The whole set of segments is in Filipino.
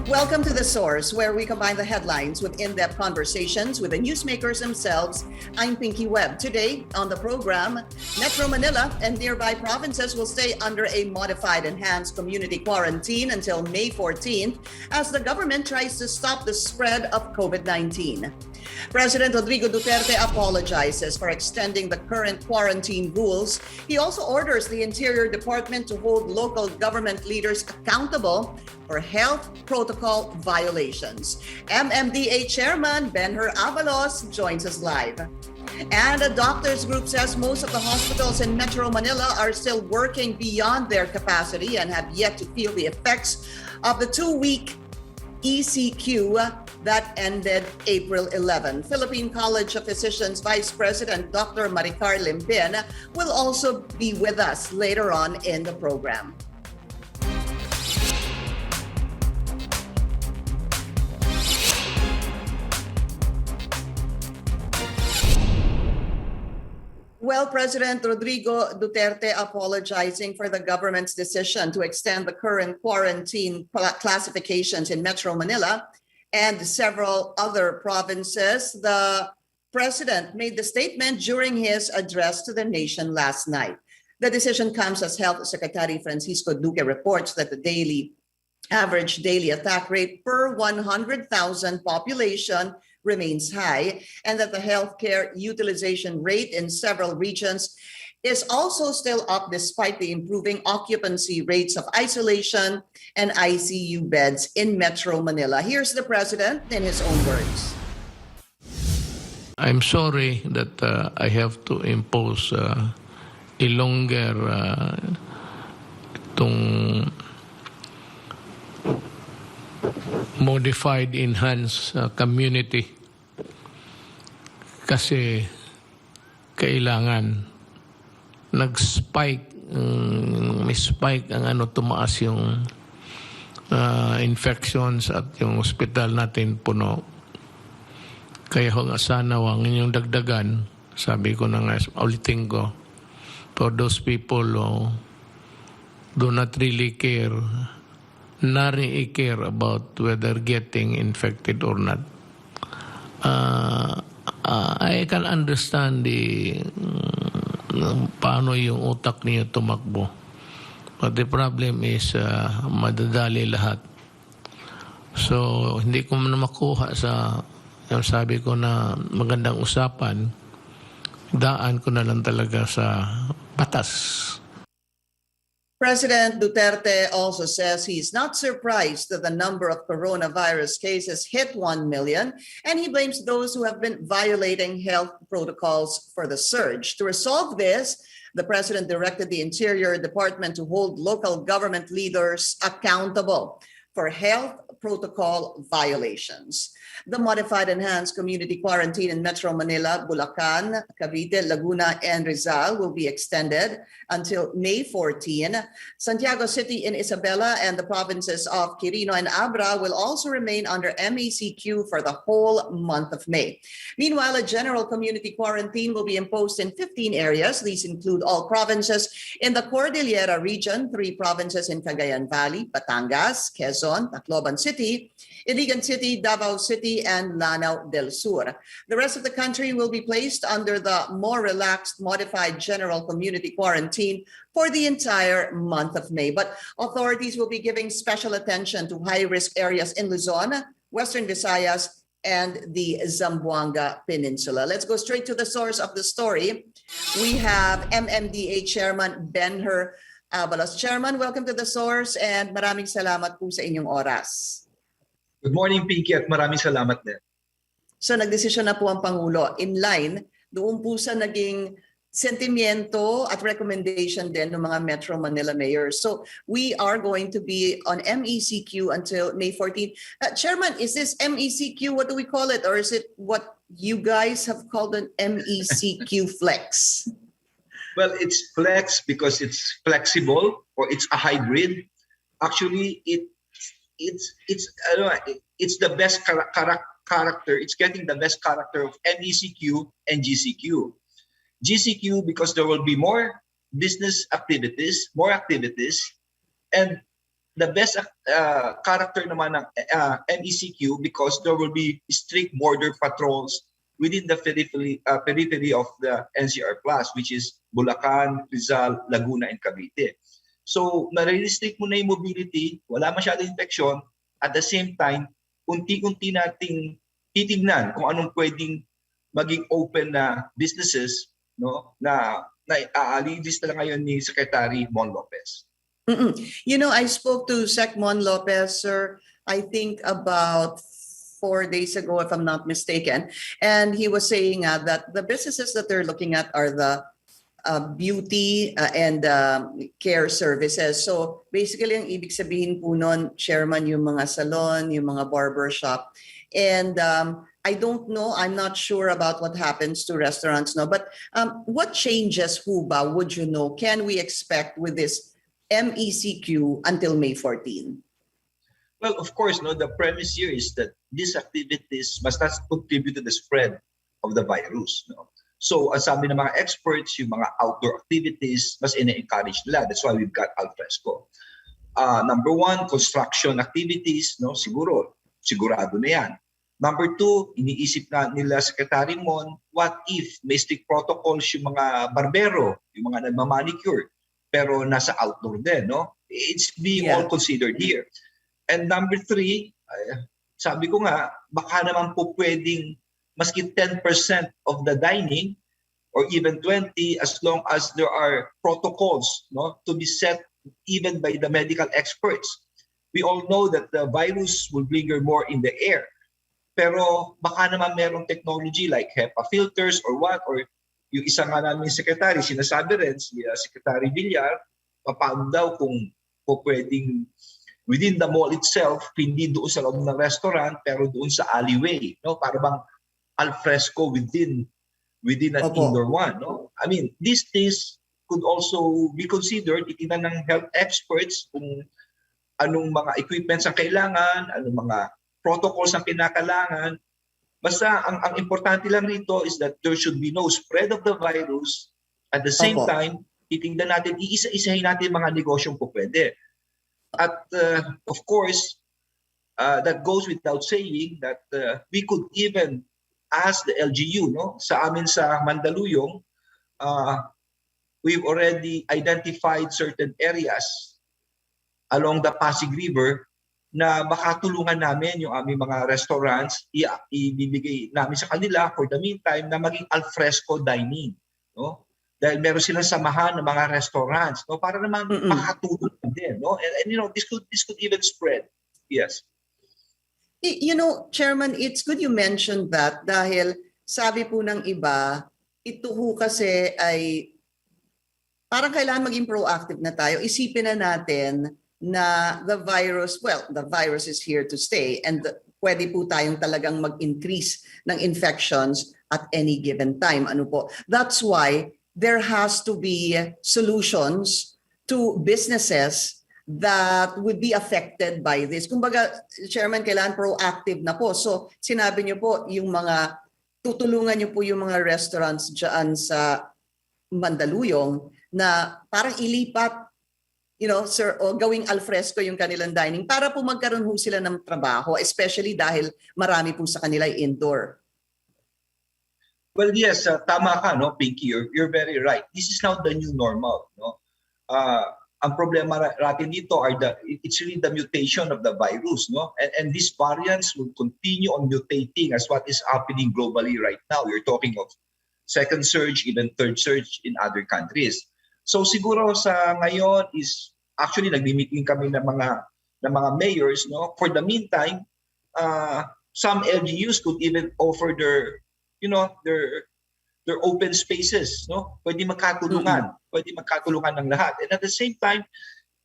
Welcome to The Source, where we combine the headlines with in-depth conversations with the newsmakers themselves. I'm Pinky Webb. Today on the program, Metro Manila and nearby provinces will stay under a modified enhanced community quarantine until May 14th as the government tries to stop the spread of COVID-19. President Rodrigo Duterte apologizes for extending the current quarantine rules. He also orders the Interior Department to hold local government leaders accountable for health protocol violations. MMDA Chairman Benhur Abalos joins us live. And a doctors group says most of the hospitals in Metro Manila are still working beyond their capacity and have yet to feel the effects of the 2-week ECQ that ended April 11. Philippine College of Physicians Vice President Dr. Maricar Limbin will also be with us later on in the program. Well, President Rodrigo Duterte apologizing for the government's decision to extend the current quarantine classifications in Metro Manila and several other provinces. The president made the statement during his address to the nation last night. The decision comes as Health Secretary Francisco Duque reports that the average daily attack rate per 100,000 population remains high, and that the healthcare utilization rate in several regions is also still up despite the improving occupancy rates of isolation and ICU beds in Metro Manila. Here's the president in his own words. I'm sorry that I have to impose a longer modified enhanced community kasi kailangan nag-spike may spike ang tumaas yung infections at yung hospital natin puno. Kaya sana wang yung dagdagan, sabi ko na nga, ulitin ko, for those people who do not really care, care about whether getting infected or not. I can understand paano yung utak niyo tumakbo. But the problem is madadali lahat. So hindi ko na makuha sa yung sabi ko na magandang usapan, daan ko na lang talaga sa batas. President Duterte also says he's not surprised that the number of coronavirus cases hit 1 million, and he blames those who have been violating health protocols for the surge. To resolve this, the president directed the Interior Department to hold local government leaders accountable for health protocol violations. The modified enhanced community quarantine in Metro Manila, Bulacan, Cavite, Laguna, and Rizal will be extended until May 14. Santiago City in Isabela and the provinces of Quirino and Abra will also remain under MECQ for the whole month of May. Meanwhile, a general community quarantine will be imposed in 15 areas. These include all provinces in the Cordillera region, 3 provinces in Cagayan Valley, Batangas, Quezon, Tacloban City, Iligan City, Davao City, and Lanao del Sur. The rest of the country will be placed under the more relaxed modified general community quarantine for the entire month of May. But authorities will be giving special attention to high-risk areas in Luzon, Western Visayas, and the Zamboanga Peninsula. Let's go straight to the source of the story. We have MMDA Chairman Benhur Abalos. Chairman, welcome to the source and maraming salamat po sa inyong oras. Good morning, Pinky, at maraming salamat din. So nagdesisyon na po ang Pangulo in line doon po sa naging sentimiento at recommendation din ng mga Metro Manila mayors. So we are going to be on MECQ until May 14. Chairman, is this MECQ, what do we call it? Or is it what you guys have called an MECQ flex? Well, it's flex because it's flexible or it's a hybrid. Actually, it's the best character. It's getting the best character of MECQ and GCQ. GCQ because there will be more business activities, more activities, and the best character naman ng MECQ, because there will be strict border patrols within the periphery of the NCR Plus, which is Bulacan, Rizal, Laguna, and Cavite. So, nare-restrict mo na yung mobility, wala masyadong infection, at the same time, unti-unti nating titignan kung anong pwedeng maging open na businesses, no, na i-list na ngayon ni Secretary Mon Lopez. You know, I spoke to Sec Mon Lopez, sir, I think about 4 days ago, if I'm not mistaken. And he was saying that the businesses that they're looking at are the beauty and care services. So basically, ang ibig sabihin po nun, Chairman, yung mga salon, yung mga barbershop. And I don't know, I'm not sure about what happens to restaurants, no, but what changes, Huba, would you know, can we expect with this MECQ until May 14? Well, of course, no, the premise here is that these activities must not contribute to the spread of the virus. No? So, ang sabi ng mga experts, yung mga outdoor activities, mas ina-encourage nila. That's why we've got al fresco. Number one, construction activities, no, sigurado na yan. Number two, iniisip na nila Secretary Mon, what if may strict protocols yung mga barbero, yung mga nagmamanicure, pero nasa outdoor din, no? It's being all considered here. And number three, sabi ko nga, baka naman po pwedeng maski 10% of the dining or even 20% as long as there are protocols, no, to be set even by the medical experts. We all know that the virus will linger more in the air. Pero baka naman merong technology like HEPA filters or what, or yung isa nga namin secretary, sinasabi rin, si Secretary Villar, papaano daw kung pwedeng within the mall itself, hindi doon sa loob ng restaurant, pero doon sa alleyway, no? Para bang al fresco within an indoor one, no? I mean, these things could also be considered, itingnan ng health experts kung anong mga equipments ang kailangan, anong mga protocols ang kinakailangan. Basta ang importante lang rito is that there should be no spread of the virus. At the same time, titingnan natin, iisa-isahin natin mga negosyong po pwede. At of course, that goes without saying that we could even ask the LGU, no? Sa amin sa Mandaluyong, we've already identified certain areas along the Pasig River na baka tulungan namin yung aming mga restaurants, ibibigay namin sa kanila for the meantime na maging al fresco dining, no? Dahil meron silang samahan ng mga restaurants, no, para naman makatulong din, no? And you know, this could even spread. Yes. You know, Chairman, it's good you mentioned that dahil sabi po ng iba, ito ho kasi ay parang kailangan maging proactive na tayo. Isipin na natin na the virus is here to stay and pwede po tayong talagang mag-increase ng infections at any given time. Ano po? That's why there has to be solutions to businesses that would be affected by this. Kumbaga, Chairman, kailangan proactive na po. So, sinabi niyo po, yung mga, tutulungan niyo po yung mga restaurants dyan sa Mandaluyong na parang ilipat, you know, sir, o gawing al fresco yung kanilang dining para po magkaroon ho sila ng trabaho, especially dahil marami po sa kanila indoor. Well, yes, tama ka, no, Pinky, you're very right. This is now the new normal, no. Ang problema natin dito are it's really the mutation of the virus, no, and these variants will continue on mutating as what is happening globally right now. You're talking of second surge, even third surge in other countries. So siguro sa ngayon is actually nagmi-meeting kami ng mga mayors, no. For the meantime, some LGUs could even offer their open spaces, no. Pwede magkatulungan, pwede magkatulungan ng lahat. And at the same time,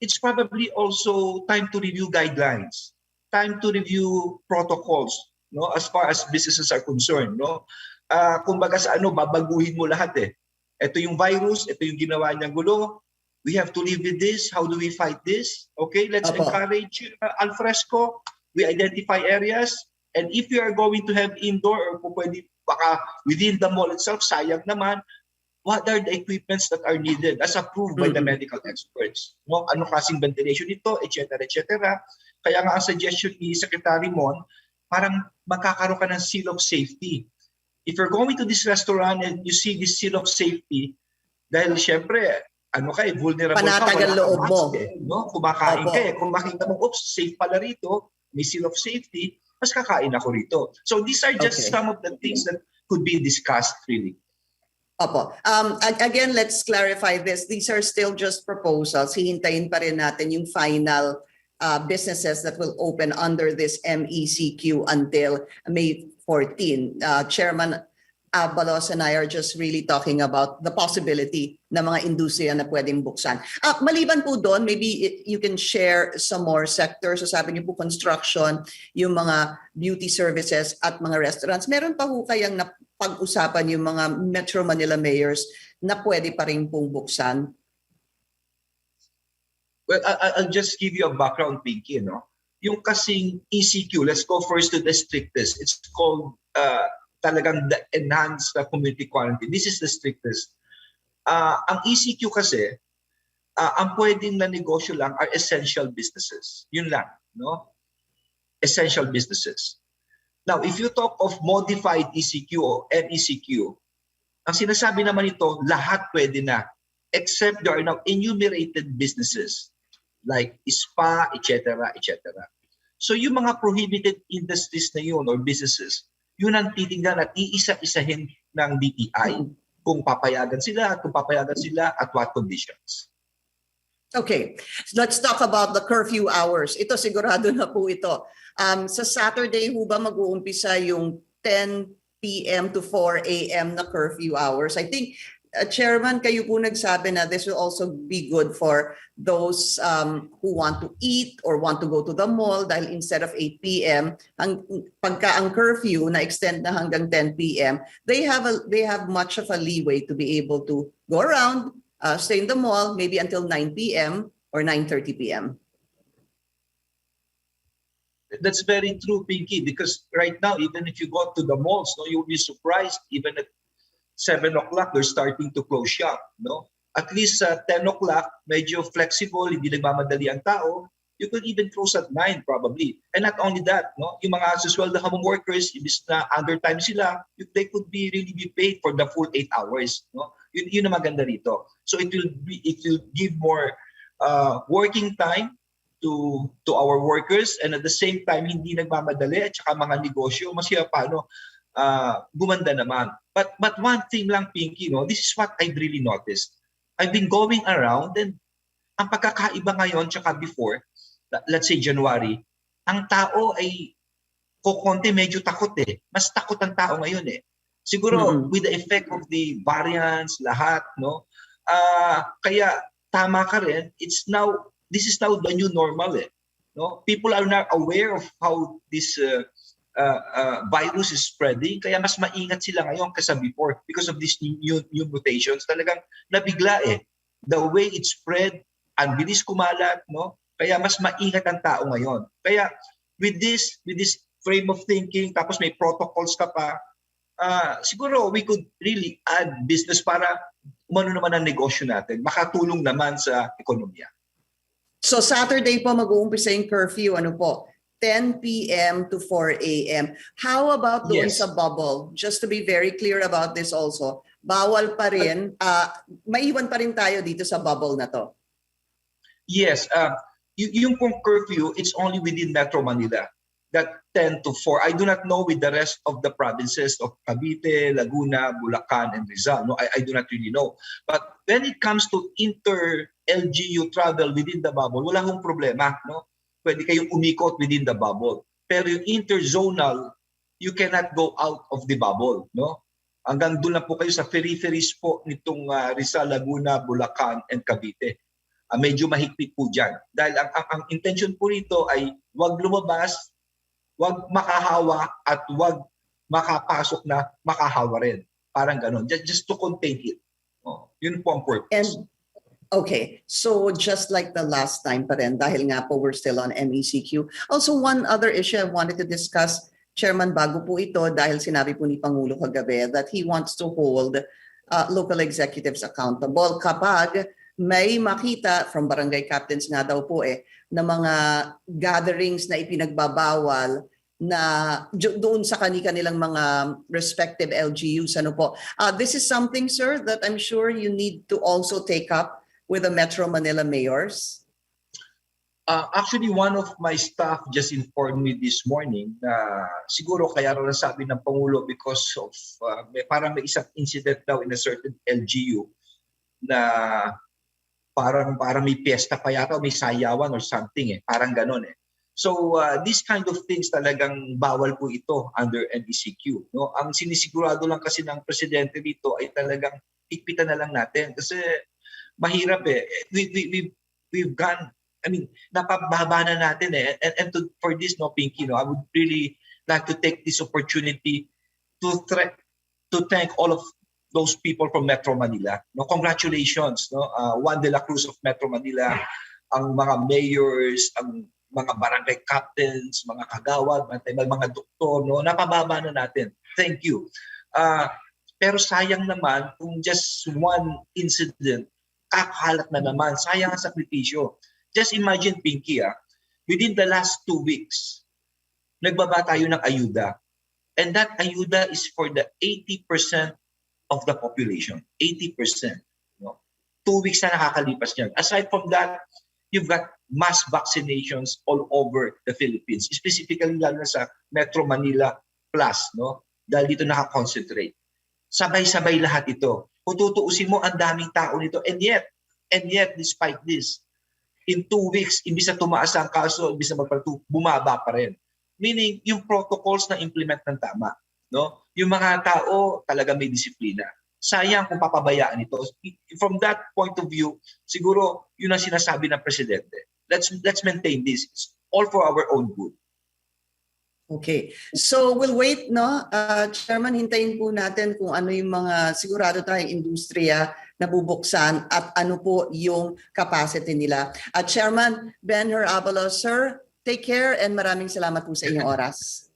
it's probably also time to review guidelines, time to review protocols, no, as far as businesses are concerned, no. Kumbaga sa babaguhin mo lahat eh. Ito yung virus, ito yung ginawa niyang gulo. We have to live with this. How do we fight this? Okay, let's encourage al fresco. We identify areas. And if you are going to have indoor or pwede baka within the mall itself, sayang naman, what are the equipments that are needed as approved by the medical experts? No? Ano kasing ventilation ito, etc., etc. Kaya nga ang suggestion ni Secretary Mon, parang magkakaroon ka ng seal of safety. If you're going to this restaurant and you see this seal of safety, dahil syempre, vulnerable Panatagal ka, loob mo. no? Kumakain ka eh. Kung makita mo, oops, safe pala rito, may seal of safety, mas kakain ako rito. So these are just some of the things that could be discussed really. Opo. Again, let's clarify this. These are still just proposals. Hihintayin pa rin natin yung final businesses that will open under this MECQ until May 14. Chairman Abalos and I are just really talking about the possibility na mga industriya na pwedeng buksan. Maliban po doon, maybe you can share some more sectors. So sabi niyo po construction, yung mga beauty services at mga restaurants. Meron pa po kayang pag-usapan yung mga Metro Manila mayors na pwede pa rin pong buksan? Well, I'll just give you a background, Pinky. No? Yung kasing ECQ, let's go first to the strictest. It's called talagang the enhanced community quarantine. This is the strictest. Ang ECQ kasi, ang pwedeng na negosyo lang are essential businesses. Yun lang. No? Essential businesses. Now, if you talk of modified ECQ or MECQ, ang sinasabi naman ito, lahat pwede na. Except there are now enumerated businesses like spa, etc., etc. So yung mga prohibited industries na yun or businesses, yun ang titingnan at iisa-isahin ng DTI kung papayagan sila at what conditions. Okay, so let's talk about the curfew hours. Ito sigurado na po ito. Sa Saturday ho ba mag-uumpisa yung 10 p.m. to 4 a.m. na curfew hours? I think, Chairman, kayo po nagsabi na this will also be good for those who want to eat or want to go to the mall dahil instead of 8 p.m., pagka ang curfew na extend na hanggang 10 p.m., they have much of a leeway to be able to go around, stay in the mall maybe until 9 p.m. or 9:30 p.m. That's very true, Pinky, because right now, even if you go to the malls, no, you'll be surprised even at 7 o'clock, they're starting to close shop. No? At least 10 o'clock, medyo flexible, hindi nagmamadali ang tao. You could even close at 9 probably. And not only that, no? Yung mga susweldohan workers, ibis na undertime sila, they could really be paid for the full 8 hours. No? Yun ang maganda rito. So it will give more working time to our workers, and at the same time, hindi nagmamadali at saka mga negosyo, masaya paano gumanda naman. But one thing lang, Pinky, no, this is what I've really noticed. I've been going around and ang pagkakaiba ngayon tsaka before, let's say January, ang tao ay kukonti medyo takot eh. Mas takot ang tao ngayon eh. Siguro with the effect of the variants, lahat, no? Kaya tama ka rin, this is now the new normal eh. No? People are not aware of how this virus is spreading, kaya mas maingat sila ngayon kaysa before because of these new mutations. Talagang nabigla eh. The way it spread, ang bilis kumalat, no? Kaya mas maingat ang tao ngayon. Kaya with this frame of thinking, tapos may protocols ka pa, siguro we could really add business para umano naman ang negosyo natin, makatulong naman sa ekonomiya. So Saturday po mag-uumpisa yung curfew, ano po? 10 p.m. to 4 a.m. How about doon sa bubble? Just to be very clear about this also, bawal pa rin, maiwan pa rin tayo dito sa bubble na to. Yes, yung pong curfew, it's only within Metro Manila, that 10 to 4. I do not know with the rest of the provinces of Cavite, Laguna, Bulacan, and Rizal. No, I do not really know. But when it comes to inter-LGU travel within the bubble, wala hong problema, no? Pwede kayong umikot within the bubble. Pero yung interzonal, you cannot go out of the bubble, no? Hanggang doon lang po kayo sa peripheries po nitong Rizal, Laguna, Bulacan, and Cavite. Medyo mahigpit po dyan. Dahil ang intention po rito ay wag lumabas, wag makahawa, at wag makapasok na makahawa rin. Parang ganon. Just to contain it. Yun po ang purpose. And okay, so just like the last time pa rin, dahil nga po we're still on MECQ. Also, one other issue I wanted to discuss, Chairman, bago po ito, dahil sinabi po ni Pangulo kagabi that he wants to hold local executives accountable kapag may makita from barangay captains nga daw po na mga gatherings na ipinagbabawal na doon sa kanilang mga respective LGUs. Ano po? This is something, sir, that I'm sure you need to also take up with the Metro Manila mayors. Actually, one of my staff just informed me this morning na siguro kaya raw sabi ng Pangulo because of parang may isang incident daw in a certain LGU na parang may piyesta pa yata o may sayawan or something parang ganon So these kind of things talagang bawal po ito under MECQ. No? Ang sinisigurado lang kasi ng presidente dito ay talagang higpitan na lang natin kasi mahirap we've gone, I mean, napababa na natin and for this, Pinky, I would really like to take this opportunity to thank all of those people from Metro Manila. No, congratulations, Juan de la Cruz of Metro Manila, ang mga mayors, ang mga barangay captains, mga kagawad, mga doktor, napababa na natin. Thank you. Pero sayang naman kung just one incident, kakalat na naman, sayang ang sakripisyo. Just imagine, Pinky, within the last 2 weeks, nagbaba tayo ng ayuda. And that ayuda is for the 80% of the population. 80%. 2 weeks na nakakalipas niyan. Aside from that, you've got mass vaccinations all over the Philippines. Specifically lalo sa Metro Manila Plus. Dahil dito nakakoncentrate. Sabay-sabay lahat ito. Kung tutuusin mo, ang daming tao nito. And yet, despite this, in 2 weeks, imbis na tumaas ang kaso, imbis na bumaba pa rin. Meaning, yung protocols na implement ng tama. Yung mga tao talaga may disiplina. Sayang kung papabayaan ito. From that point of view, siguro yun ang sinasabi ng presidente. Let's maintain this. It's all for our own good. Okay. So we'll wait, Chairman, hintayin po natin kung ano yung mga sigurado tayong industriya na bubuksan at ano po yung capacity nila. Chairman Benhur Abalos, sir, take care and maraming salamat po sa inyong oras.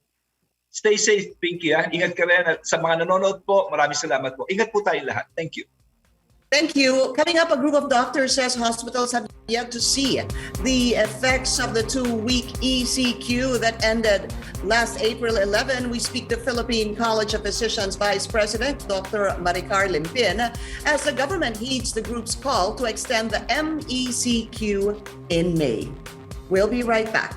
Stay safe, Pinky. Ingat ka rin. At sa mga nanonood po, maraming salamat po. Ingat po tayong lahat. Thank you. Thank you. Coming up, a group of doctors says hospitals have yet to see the effects of the 2-week ECQ that ended last April 11. We speak to Philippine College of Physicians Vice President Dr. Maricar Limpin as the government heeds the group's call to extend the MECQ in May. We'll be right back.